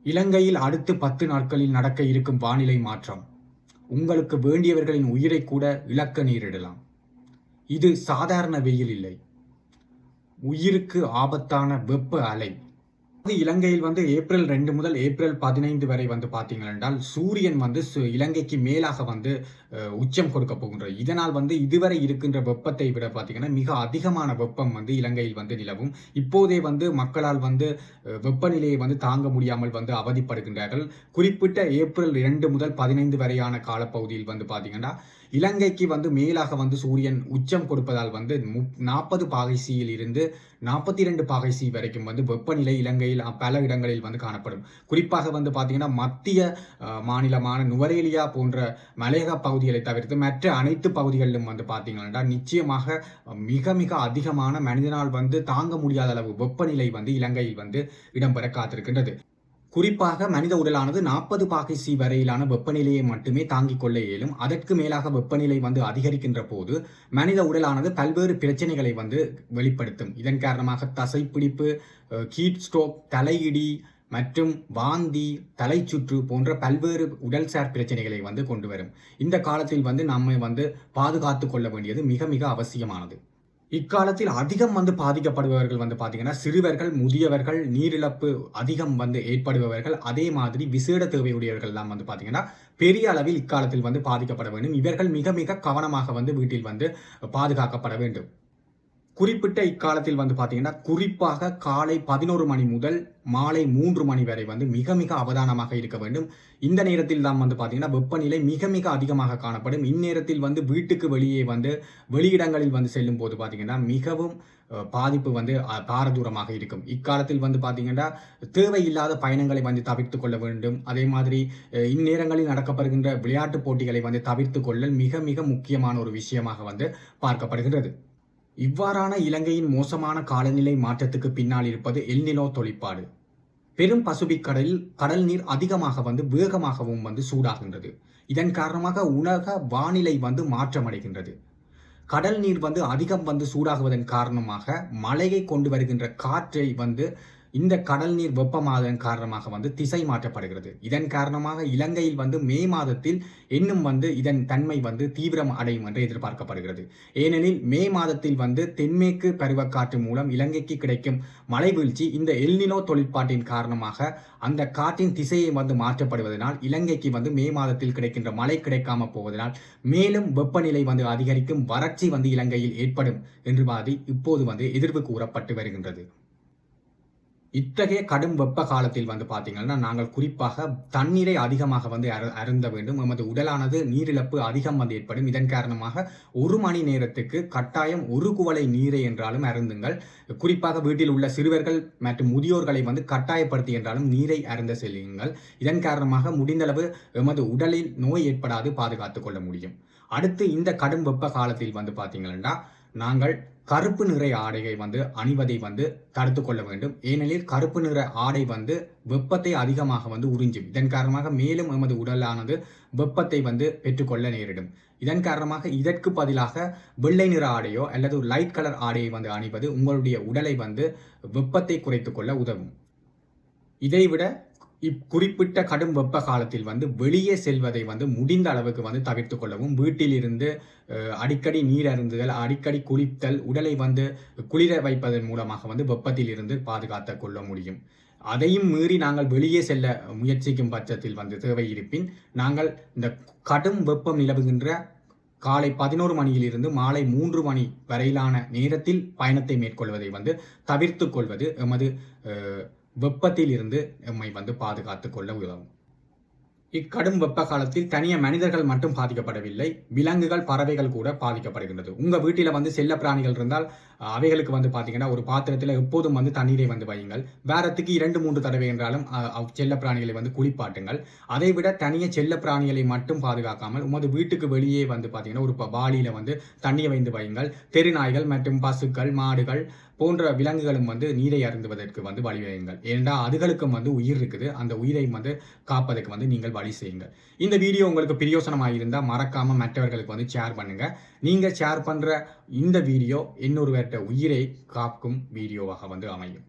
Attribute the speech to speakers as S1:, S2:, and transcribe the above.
S1: இலங்கையில் அடுத்து 10 நாட்களில் நடக்க இருக்கும் வானிலை மாற்றம் உங்களுக்கு வேண்டியவர்களின் உயிரை கூட இழக்க நேரிடலாம். இது சாதாரண வெயில் இல்லை, உயிருக்கு ஆபத்தான வெப்ப அலை. இலங்கையில் ஏப்ரல் 2 முதல் ஏப்ரல் 15 வரை பார்த்தீங்கள் என்றால் சூரியன் இலங்கைக்கு மேலாக உச்சம் கொடுக்க போகின்றது. இதனால் இதுவரை இருக்கின்ற வெப்பத்தை விட பார்த்தீங்கன்னா மிக அதிகமான வெப்பம் இலங்கையில் நிலவும். இப்போதே மக்களால் வெப்பநிலையை தாங்க முடியாமல் அவதிப்படுகின்றார்கள். குறிப்பிட்ட ஏப்ரல் 2 முதல் 15 வரையான காலப்பகுதியில் பார்த்தீங்கன்னா இலங்கைக்கு மேலாக சூரியன் உச்சம் கொடுப்பதால் 40 பாகை சியில் இருந்து 42 பாகை சி வரைக்கும் வெப்பநிலை இலங்கையில் பல இடங்களில் காணப்படும். குறிப்பாக பார்த்தீங்கன்னா மத்திய மாநிலமான நுவரேலியா போன்ற மலையக பகுதிகளை தவிர்த்து மற்ற அனைத்து பகுதிகளிலும் பார்த்தீங்கன்னா நிச்சயமாக மிக மிக அதிகமான மனிதனால் தாங்க முடியாத அளவு வெப்பநிலை இலங்கையில் இடம்பெற காத்திருக்கின்றது. குறிப்பாக மனித உடலானது 40 பாகை சி வரையிலான வெப்பநிலையை மட்டுமே தாங்கிக் கொள்ள இயலும். அதற்கு மேலாக வெப்பநிலை அதிகரிக்கின்ற போது மனித உடலானது பல்வேறு பிரச்சனைகளை வெளிப்படுத்தும். இதன் காரணமாக தசைப்பிடிப்பு, ஹீட் ஸ்ட்ரோக், தலையிடி மற்றும் வாந்தி, தலைச்சுற்று போன்ற பல்வேறு உடல்சார் பிரச்சனைகளை கொண்டு வரும். இந்த காலத்தில் நம்மை பாதுகாத்துக் கொள்ள வேண்டியது மிக மிக அவசியமானது. இக்காலத்தில் அதிகம் பாதிக்கப்படுபவர்கள் பார்த்தீங்கன்னா சிறுவர்கள், முதியவர்கள், நீரிழப்பு அதிகம் ஏற்படுபவர்கள், அதே மாதிரி விசேட தேவையுடையவர்கள் எல்லாம் பார்த்தீங்கன்னா பெரிய அளவில் இக்காலத்தில் பாதிக்கப்பட வேண்டும். இவர்கள் மிக மிக கவனமாக வீட்டில் பாதுகாக்கப்பட வேண்டும். குறிப்பிட்ட இக்காலத்தில் பார்த்தீங்கன்னா குறிப்பாக காலை 11 மணி முதல் மாலை 3 மணி வரை மிக மிக அவதானமாக இருக்க வேண்டும். இந்த நேரத்தில் தான் பார்த்தீங்கன்னா வெப்பநிலை மிக மிக அதிகமாக காணப்படும். இந்நேரத்தில் வீட்டுக்கு வெளியே வெளியிடங்களில் செல்லும் போது பார்த்தீங்கன்னா மிகவும் பாதிப்பு பாரதூரமாக இருக்கும். இக்காலத்தில் பார்த்தீங்கன்னா தேவையில்லாத பயணங்களை தவிர்த்து கொள்ள வேண்டும். அதே மாதிரி இந்நேரங்களில் நடக்கப்படுகின்ற விளையாட்டு போட்டிகளை தவிர்த்து கொள்ளல் மிக மிக முக்கியமான ஒரு விஷயமாக பார்க்கப்படுகின்றது. இவ்வாறான இலங்கையின் மோசமான காலநிலை மாற்றத்துக்கு பின்னால் இருப்பது எல்னினோ தொழிற்பாடு. பெரும் பசிபிக் கடலில் கடல் நீர் அதிகமாக வேகமாகவும் சூடாகின்றது. இதன் காரணமாக உலக வானிலை மாற்றமடைகின்றது. கடல் நீர் அதிகம் சூடாகுவதன் காரணமாக மழையை கொண்டு வருகின்ற காற்றை இந்த கடல் நீர் வெப்பமாதன் காரணமாக திசை மாற்றப்படுகிறது. இதன் காரணமாக இலங்கையில் மே மாதத்தில் இன்னும் இதன் தன்மை தீவிரம் அடையும் என்று எதிர்பார்க்கப்படுகிறது. ஏனெனில் மே மாதத்தில் தென்மேற்கு பருவக்காற்று மூலம் இலங்கைக்கு கிடைக்கும் மழை வீழ்ச்சி இந்த எல்னினோ தொழிற்பாட்டின் காரணமாக அந்த காற்றின் திசையை மாற்றப்படுவதனால் இலங்கைக்கு மே மாதத்தில் கிடைக்கின்ற மழை கிடைக்காம போவதனால் மேலும் வெப்பநிலை அதிகரிக்கும், வறட்சி இலங்கையில் ஏற்படும் என்று இப்போது எதிர்வு கூறப்பட்டு வருகின்றது. இத்தகைய கடும் வெப்ப காலத்தில் பார்த்தீங்கன்னா நாங்கள் குறிப்பாக தண்ணீரை அதிகமாக அருந்த வேண்டும். நமது உடலானது நீரிழப்பு அதிகம் ஏற்படும். இதன் காரணமாக 1 மணி நேரத்துக்கு கட்டாயம் 1 குவளை நீரை என்றாலும் அருந்துங்கள். குறிப்பாக வீட்டில் உள்ள சிறுவர்கள் மற்றும் முதியோர்களை கட்டாயப்படுத்தி என்றாலும் நீரை அருந்த செல்லுங்கள். இதன் காரணமாக முடிந்தளவு எமது உடலில் நோய் ஏற்படாது பாதுகாத்துக் கொள்ள முடியும். அடுத்து இந்த கடும் வெப்ப காலத்தில் பார்த்தீங்கன்னா நாங்கள் கருப்பு நிற ஆடையை அணிவதை தடுத்து கொள்ள வேண்டும். ஏனெனில் கருப்பு நிற ஆடை வெப்பத்தை அதிகமாக உறிஞ்சும். இதன் காரணமாக மேலும் எமது உடலானது வெப்பத்தை பெற்றுக்கொள்ள நேரிடும். இதன் காரணமாக இதற்கு பதிலாக வெள்ளை நிற ஆடையோ அல்லது லைட் கலர் ஆடையை அணிவது உங்களுடைய உடலை வெப்பத்தை குறைத்துக் கொள்ள உதவும். இதைவிட குறிப்பிட்ட கடும் வெப்ப காலத்தில் வெளியே செல்வதை முடிந்த அளவுக்கு தவிர்த்து கொள்ளவும், வீட்டில் இருந்து அடிக்கடி நீர் அருந்துதல், அடிக்கடி குளித்தல், உடலை குளிர வைப்பதன் மூலமாக வெப்பத்தில் இருந்து பாதுகாத்து கொள்ள முடியும். அதையும் மீறி நாங்கள் வெளியே செல்ல முயற்சிக்கும் பட்சத்தில் தேவை இருப்பின் நாங்கள் இந்த கடும் வெப்பம் நிலவுகின்ற காலை 11 மணியிலிருந்து மாலை 3 மணி வரையிலான நேரத்தில் பயணத்தை மேற்கொள்வதை தவிர்த்து கொள்வது எமது வெப்பத்தில் இருந்து நம்மை பாதுகாத்துக் கொள்ள உதவும். இக்கடும் வெப்ப காலத்தில் தனிய மனிதர்கள் மட்டும் பாதிக்கப்படவில்லை, விலங்குகள், பறவைகள் கூட பாதிக்கப்படுகின்றது. உங்க வீட்டில செல்ல பிராணிகள் இருந்தால் அவைகளுக்கு பார்த்தீங்கன்னா ஒரு பாத்திரத்தில் எப்போதும் தண்ணீரை வையுங்கள். வாரத்துக்கு 2-3 தடவை என்றாலும் செல்ல பிராணிகளை குளிப்பாட்டுங்கள். அதை விட தனிய செல்ல பிராணிகளை மட்டும் பாதுகாக்காமல் உமது வீட்டுக்கு வெளியே பார்த்தீங்கன்னா ஒரு பாலியில தண்ணியை வையுங்கள். தெருநாய்கள் மற்றும் பசுக்கள், மாடுகள் போன்ற விலங்குகளும் நீரை அருந்துவதற்கு வழிவகுங்கள். ஏனென்றால் அதுகளுக்கும் உயிர் இருக்குது. அந்த உயிரை காப்பதற்கு நீங்கள் வழி செய்யுங்கள். இந்த வீடியோ உங்களுக்கு பிரயோசனமாக இருந்தால் மறக்காம மற்றவர்களுக்கு ஷேர் பண்ணுங்க. நீங்க ஷேர் பண்ற இந்த வீடியோ இன்னொருவர்கிட்ட உயிரை காக்கும் வீடியோவாக அமையும்.